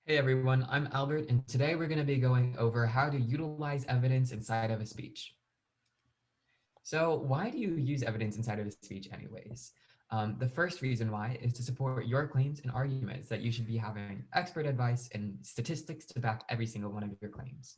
Hey everyone, I'm Albert, and today we're going to be going over how to utilize evidence inside of a speech. So, why do you use evidence inside of a speech, anyways? The first reason why is to support your claims and arguments that you should be having expert advice and statistics to back every single one of your claims.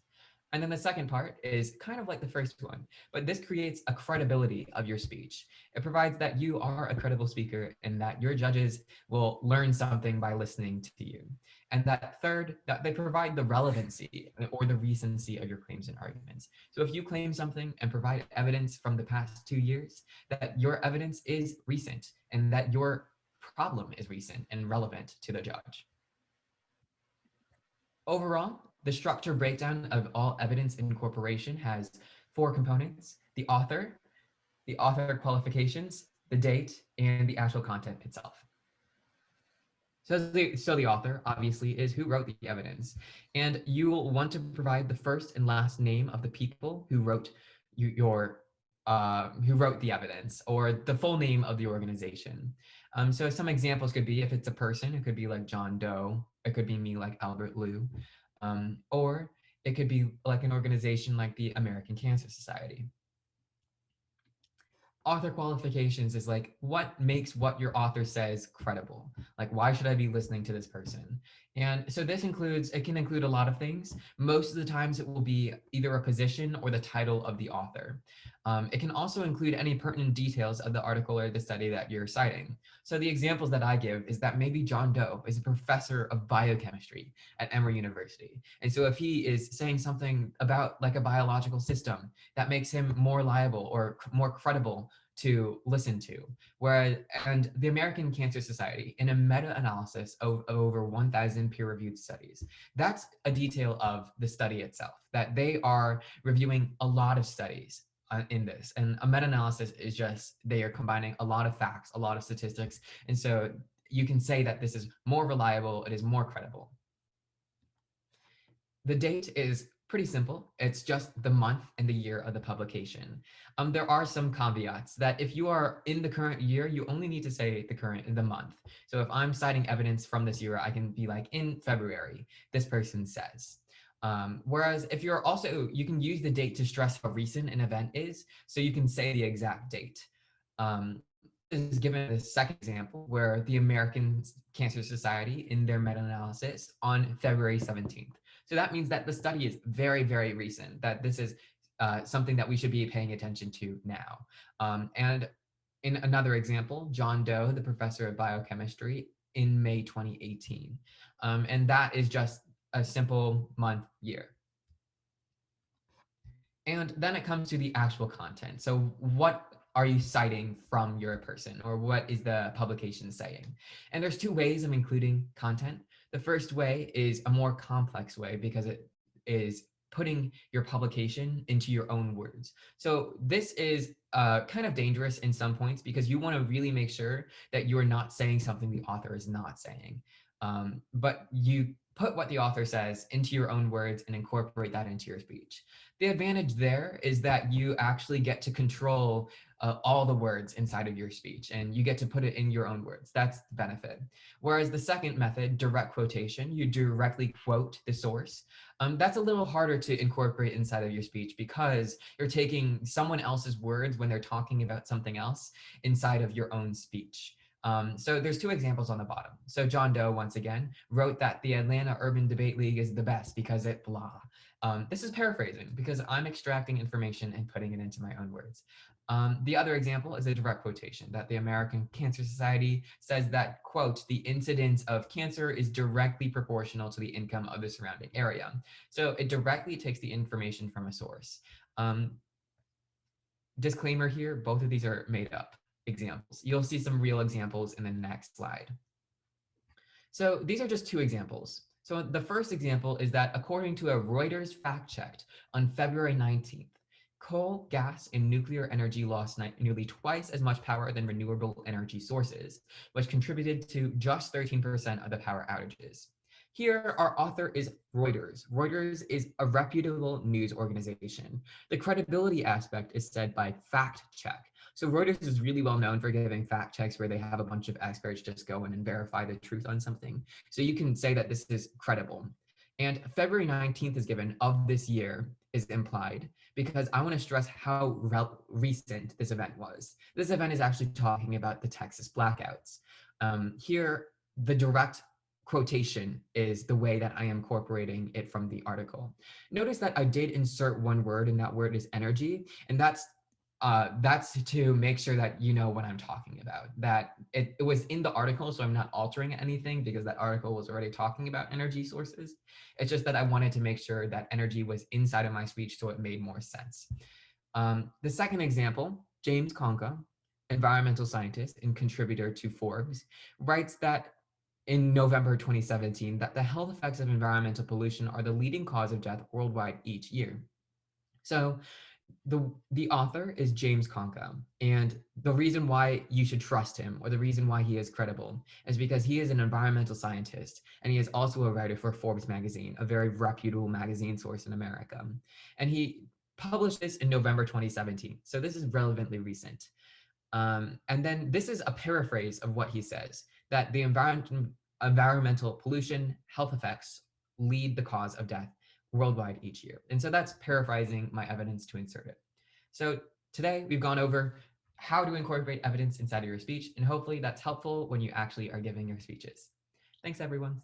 And then the second part is kind of like the first one, but this creates a credibility of your speech. It provides that you are a credible speaker and that your judges will learn something by listening to you. And that third, that they provide the relevancy or the recency of your claims and arguments. So if you claim something and provide evidence from the past 2 years, that your evidence is recent and that your problem is recent and relevant to the judge. Overall, the structure breakdown of all evidence incorporation has four components: the author qualifications, the date, and the actual content itself. So the author obviously is who wrote the evidence, and you will want to provide the first and last name of the people who wrote who wrote the evidence, or the full name of the organization. So some examples could be, if it's a person, it could be like John Doe. It could be me, like Albert Liu, or it could be like an organization like the American Cancer Society. Author qualifications is like what makes what your author says credible. Like, why should I be listening to this person? And so this includes, it can include a lot of things. Most of the times it will be either a position or the title of the author. It can also include any pertinent details of the article or the study that you're citing. So the examples that I give is that maybe John Doe is a professor of biochemistry at Emory University. And so if he is saying something about like a biological system, that makes him more liable or more credible to listen to. Whereas, and the American Cancer Society, in a meta-analysis of over 1,000 peer-reviewed studies, that's a detail of the study itself, that they are reviewing a lot of studies in this. And a meta-analysis is just, they are combining a lot of facts, a lot of statistics. And so you can say that this is more reliable, it is more credible. The date is pretty simple. It's just the month and the year of the publication. There are some caveats that if you are in the current year, you only need to say the month. So if I'm citing evidence from this year, I can be like, in February, this person says. Whereas if you're also, you can use the date to stress how recent an event is, so you can say the exact date. Is given the second example where the American Cancer Society, in their meta-analysis on February 17th. So that means that the study is very, very recent, that this is something that we should be paying attention to now. And in another example, John Doe, the professor of biochemistry, in May 2018. And that is just a simple month, year. And then it comes to the actual content. So what are you citing from your person, or what is the publication saying? And there's two ways of including content. The first way is a more complex way because it is putting your publication into your own words. So this is kind of dangerous in some points because you want to really make sure that you're not saying something the author is not saying. But you put what the author says into your own words and incorporate that into your speech. The advantage there is that you actually get to control all the words inside of your speech, and you get to put it in your own words. That's the benefit. Whereas the second method, direct quotation, you directly quote the source. That's a little harder to incorporate inside of your speech because you're taking someone else's words when they're talking about something else inside of your own speech. So there's two examples on the bottom. So John Doe, once again, wrote that the Atlanta Urban Debate League is the best because it blah. This is paraphrasing because I'm extracting information and putting it into my own words. The other example is a direct quotation that the American Cancer Society says that, quote, the incidence of cancer is directly proportional to the income of the surrounding area. So it directly takes the information from a source. Disclaimer here, both of these are made up examples. You'll see some real examples in the next slide. So these are just two examples. So the first example is that according to a Reuters fact checked on February 19th, coal, gas, and nuclear energy lost nearly twice as much power than renewable energy sources, which contributed to just 13% of the power outages. Here, our author is Reuters. Reuters is a reputable news organization. The credibility aspect is said by fact check. So Reuters is really well known for giving fact checks where they have a bunch of experts just go in and verify the truth on something. So you can say that this is credible. And February 19th is given of this year is implied because I want to stress how recent this event was. This event is actually talking about the Texas blackouts. Here, the direct quotation is the way that I am incorporating it from the article. Notice that I did insert one word, and that word is energy, and that's to make sure that you know what I'm talking about. That it was in the article, so I'm not altering anything because that article was already talking about energy sources. It's just that I wanted to make sure that energy was inside of my speech so it made more sense. The second example, James Conca, environmental scientist and contributor to Forbes, writes that in November 2017 that the health effects of environmental pollution are the leading cause of death worldwide each year. So the author is James Conca, and the reason why you should trust him, or the reason why he is credible, is because he is an environmental scientist and he is also a writer for Forbes magazine, a very reputable magazine source in America. And he published this in November 2017, so this is relevantly recent. And then this is a paraphrase of what he says, that the environmental pollution health effects lead the cause of death worldwide each year. And so that's paraphrasing my evidence to insert it. So today we've gone over how to incorporate evidence inside of your speech, and hopefully that's helpful when you actually are giving your speeches. Thanks, everyone.